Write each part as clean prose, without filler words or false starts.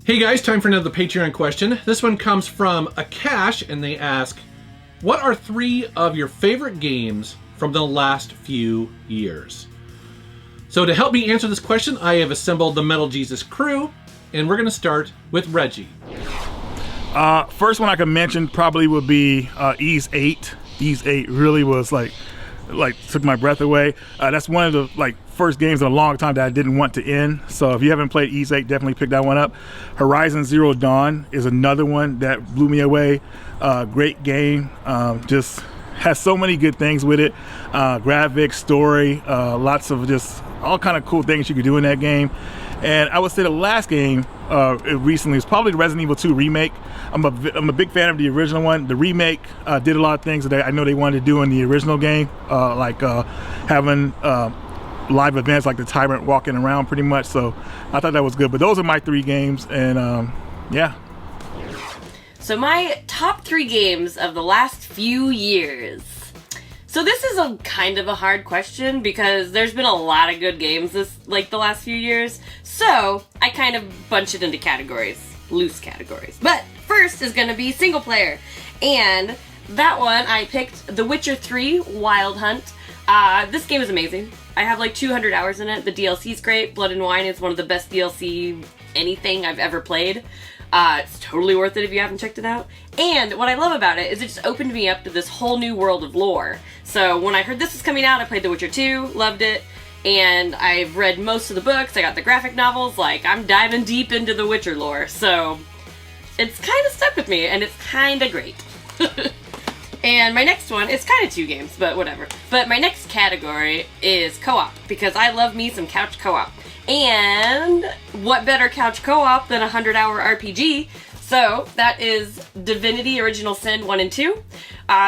Hey guys, time for another Patreon question. This one comes from Akash, and they ask, what are 3 of your favorite games from the last few years? So to help me answer this question, I have assembled the Metal Jesus crew, and we're going to start with Reggie. First one I could mention probably would be Ys 8. Ys 8 really was like took my breath away. That's one of the first games in a long time that I didn't want to end. So if you haven't played Ys 8, definitely pick that one up. Horizon Zero Dawn is another one that blew me away. Great game. Just has so many good things with it. Graphics, story, lots of just all kind of cool things you could do in that game. And I would say the last game recently is probably the Resident Evil 2 remake. I'm a big fan of the original one. The remake did a lot of things that I know they wanted to do in the original game, like having live events like the Tyrant walking around pretty much. So I thought that was good. But those are my 3 games, and yeah. So my top 3 games of the last few years. So this is a kind of a hard question because there's been a lot of good games the last few years. So I kind of bunch it into categories, loose categories. But first is going to be single player. And that one I picked The Witcher 3 Wild Hunt. This game is amazing. I have 200 hours in it. The DLC is great. Blood and Wine is one of the best DLC anything I've ever played. It's totally worth it if you haven't checked it out. And what I love about it is it just opened me up to this whole new world of lore. So when I heard this was coming out, I played The Witcher 2, loved it, and I've read most of the books. I got the graphic novels. I'm diving deep into the Witcher lore. So it's kind of stuck with me, and it's kind of great. And my next one, it's kind of 2 games, but whatever. But my next category is co-op, because I love me some couch co-op. And what better couch co-op than a 100-hour RPG? So that is Divinity Original Sin 1 and 2.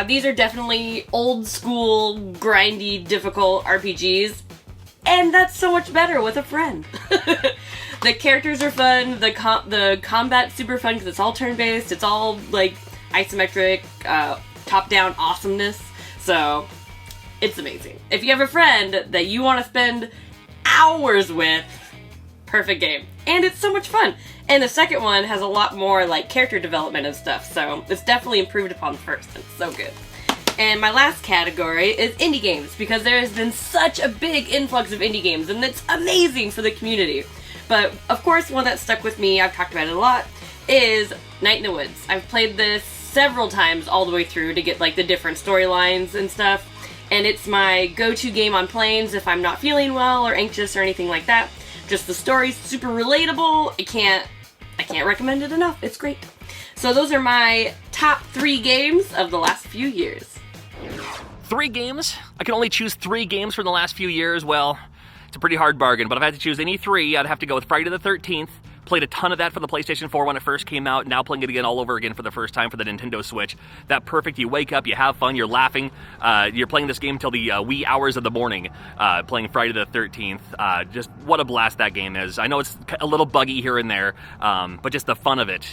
These are definitely old school, grindy, difficult RPGs. And that's so much better with a friend. The characters are fun, the combat's super fun because it's all turn-based, it's all isometric, top-down awesomeness. So it's amazing. If you have a friend that you want to spend hours with, perfect game. And it's so much fun. And the second one has a lot more character development and stuff, so it's definitely improved upon the first. It's so good. And my last category is indie games, because there has been such a big influx of indie games, and it's amazing for the community. But of course, one that stuck with me, I've talked about it a lot, is Night in the Woods. I've played this several times all the way through to get the different storylines and stuff. And it's my go-to game on planes if I'm not feeling well or anxious or anything like that. Just the story's super relatable. I can't recommend it enough. It's great. So those are my top 3 games of the last few years. 3 games? I can only choose 3 games from the last few years. Well, it's a pretty hard bargain, but if I had to choose any 3, I'd have to go with Friday the 13th. Played a ton of that for the PlayStation 4 when it first came out, now playing it again all over again for the first time for the Nintendo Switch. That perfect, you wake up, you have fun, you're laughing, you're playing this game till the wee hours of the morning, playing Friday the 13th. Just what a blast that game is. I know it's a little buggy here and there, but just the fun of it,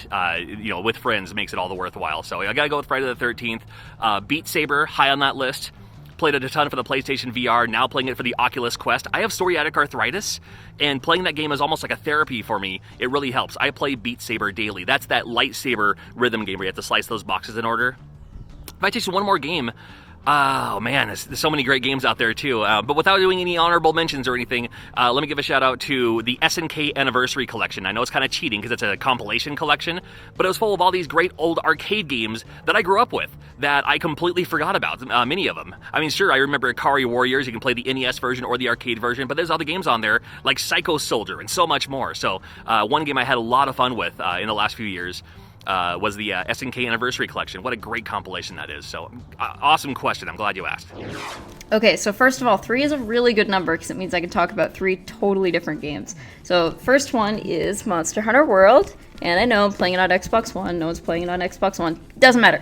with friends makes it all the worthwhile. So I gotta go with Friday the 13th. Beat Saber, high on that list. Played it a ton for the PlayStation VR, now playing it for the Oculus Quest. I have psoriatic arthritis, and playing that game is almost like a therapy for me. It really helps. I play Beat Saber daily. That's that lightsaber rhythm game where you have to slice those boxes in order. If I take one more game, oh man, there's so many great games out there too. But without doing any honorable mentions or anything, let me give a shout out to the SNK Anniversary Collection. I know it's kind of cheating because it's a compilation collection, but it was full of all these great old arcade games that I grew up with that I completely forgot about, many of them. I mean, sure, I remember Ikari Warriors. You can play the NES version or the arcade version, but there's other games on there like Psycho Soldier and so much more. So one game I had a lot of fun with in the last few years was the SNK Anniversary Collection. What a great compilation that is. So, awesome question. I'm glad you asked. Okay, so first of all, 3 is a really good number because it means I can talk about 3 totally different games. So, first one is Monster Hunter World, and I know I'm playing it on Xbox One. No one's playing it on Xbox One. Doesn't matter.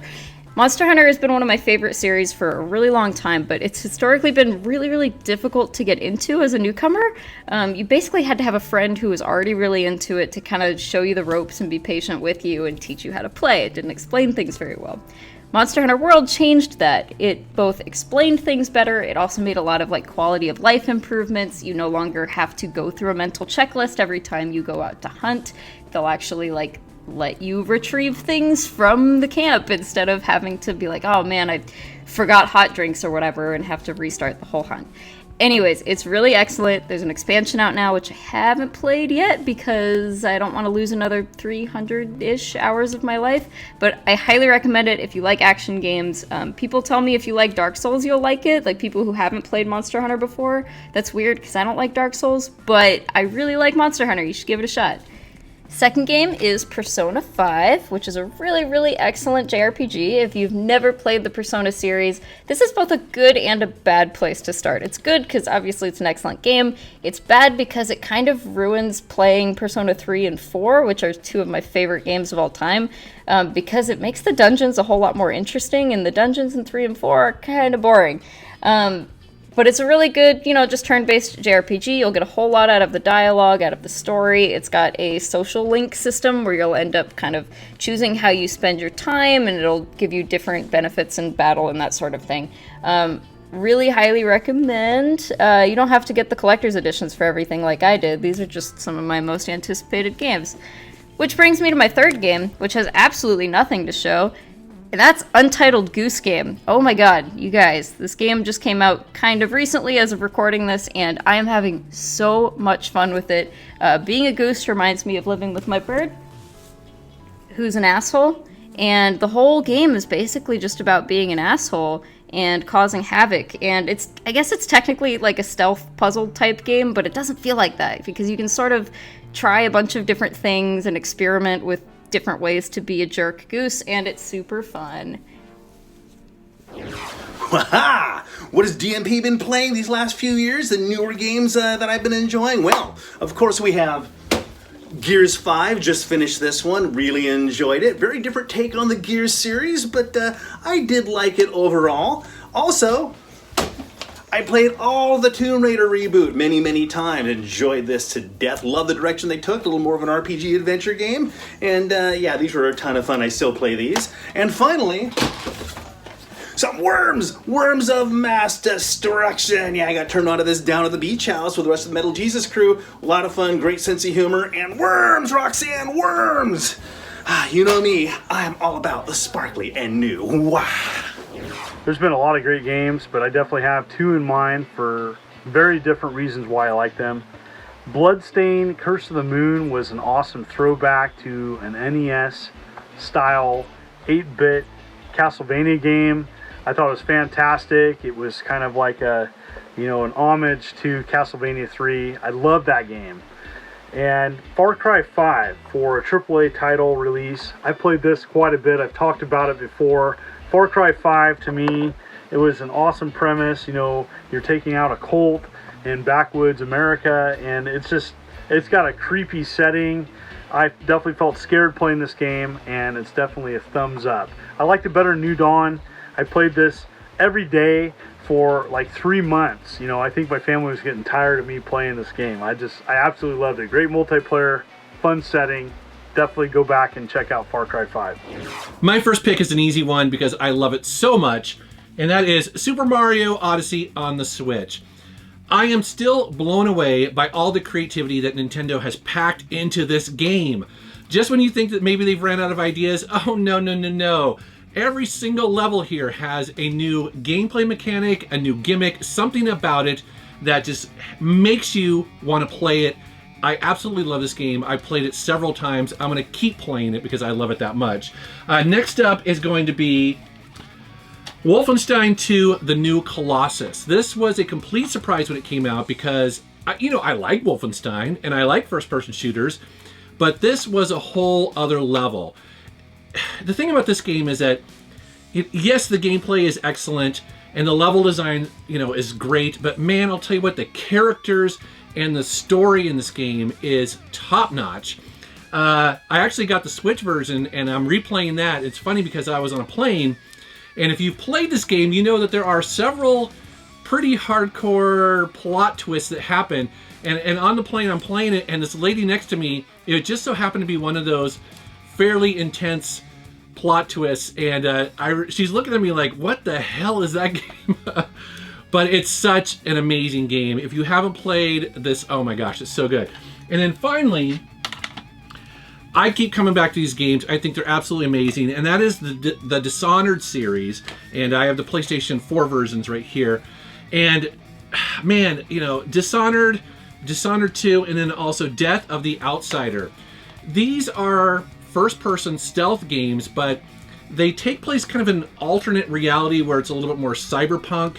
Monster Hunter has been one of my favorite series for a really long time, but it's historically been really, really difficult to get into as a newcomer. You basically had to have a friend who was already really into it to kind of show you the ropes and be patient with you and teach you how to play. It didn't explain things very well. Monster Hunter World changed that. It both explained things better, it also made a lot of like quality of life improvements. You no longer have to go through a mental checklist every time you go out to hunt. They'll actually like let you retrieve things from the camp instead of having to be like, oh man, I forgot hot drinks or whatever and have to restart the whole hunt. Anyways, it's really excellent. There's an expansion out now, which I haven't played yet because I don't want to lose another 300-ish hours of my life, but I highly recommend it if you like action games. People tell me if you like Dark Souls, you'll like it, like people who haven't played Monster Hunter before. That's weird because I don't like Dark Souls, but I really like Monster Hunter. You should give it a shot. Second game is Persona 5, which is a really, really excellent JRPG. If you've never played the Persona series, this is both a good and a bad place to start. It's good because obviously it's an excellent game. It's bad because it kind of ruins playing Persona 3 and 4, which are two of my favorite games of all time, because it makes the dungeons a whole lot more interesting, and the dungeons in 3 and 4 are kind of boring. But it's a really good, just turn-based JRPG. You'll get a whole lot out of the dialogue, out of the story. It's got a social link system where you'll end up kind of choosing how you spend your time, and it'll give you different benefits in battle and that sort of thing. Really highly recommend. You don't have to get the collector's editions for everything like I did. These are just some of my most anticipated games. Which brings me to my third game, which has absolutely nothing to show. And that's Untitled Goose Game. Oh my god, you guys, this game just came out kind of recently as of recording this, and I am having so much fun with it. Being a goose reminds me of living with my bird, who's an asshole, and the whole game is basically just about being an asshole and causing havoc. And I guess it's technically like a stealth puzzle type game, but it doesn't feel like that, because you can sort of try a bunch of different things and experiment with different ways to be a jerk goose, and it's super fun. Waha! What has DMP been playing these last few years? The newer games that I've been enjoying? Well, of course we have Gears 5, just finished this one, really enjoyed it. Very different take on the Gears series, but I did like it overall. Also, I played all the Tomb Raider reboot many times. Enjoyed this to death. Love the direction they took. A little more of an RPG adventure game. And yeah, these were a ton of fun. I still play these. And finally, some Worms! Worms of Mass Destruction! Yeah, I got turned on to this down at the beach house with the rest of the Metal Jesus crew. A lot of fun, great sense of humor, and Worms, Roxanne, Worms! You know me, I'm all about the sparkly and new. Wow! There's been a lot of great games, but I definitely have two in mind for very different reasons why I like them. Bloodstained Curse of the Moon was an awesome throwback to an NES style 8-bit Castlevania game. I thought it was fantastic. It was kind of like an homage to Castlevania 3. I love that game. And Far Cry 5 for a AAA title release. I played this quite a bit. I've talked about it before. Far Cry 5, to me, it was an awesome premise. You're taking out a cult in backwoods America, and it's got a creepy setting. I definitely felt scared playing this game, and it's definitely a thumbs up. I liked it better than New Dawn. I played this every day for like 3 months. I think my family was getting tired of me playing this game. I absolutely loved it. Great multiplayer, fun setting. Definitely go back and check out Far Cry 5. My first pick is an easy one because I love it so much, and that is Super Mario Odyssey on the Switch. I am still blown away by all the creativity that Nintendo has packed into this game. Just when you think that maybe they've ran out of ideas, oh no. Every single level here has a new gameplay mechanic, a new gimmick, something about it that just makes you want to play it. I absolutely love this game. I played it several times. I'm going to keep playing it because I love it that much. Next up is going to be Wolfenstein 2: The New Colossus. This was a complete surprise when it came out because, I like Wolfenstein and I like first-person shooters, but this was a whole other level. The thing about this game is that, yes, the gameplay is excellent and the level design, is great, but man, I'll tell you what, the characters and the story in this game is top-notch. I actually got the Switch version, and I'm replaying that. It's funny because I was on a plane, and if you've played this game, you know that there are several pretty hardcore plot twists that happen. And on the plane, I'm playing it, and this lady next to me, it just so happened to be one of those fairly intense plot twists, and she's looking at me like, what the hell is that game? But it's such an amazing game. If you haven't played this, oh my gosh, it's so good. And then finally, I keep coming back to these games. I think they're absolutely amazing, and that is the Dishonored series. And I have the PlayStation 4 versions right here. And man, you know, Dishonored 2, and then also Death of the Outsider. These are first-person stealth games, but they take place kind of in an alternate reality where it's a little bit more cyberpunk.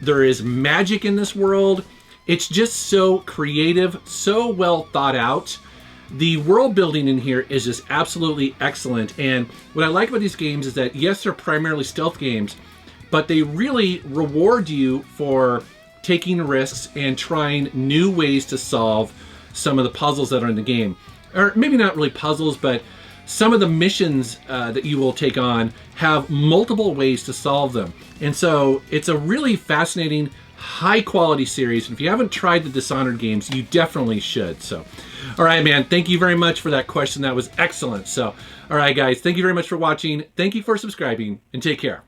There is magic in this world. It's just so creative, so well thought out. The world building in here is just absolutely excellent. And what I like about these games is that, yes, they're primarily stealth games, but they really reward you for taking risks and trying new ways to solve some of the puzzles that are in the game. Or maybe not really puzzles, but some of the missions that you will take on have multiple ways to solve them. And so it's a really fascinating, high quality series. And if you haven't tried the Dishonored games, you definitely should. So, all right, man, thank you very much for that question. That was excellent. So, all right, guys, thank you very much for watching. Thank you for subscribing, and take care.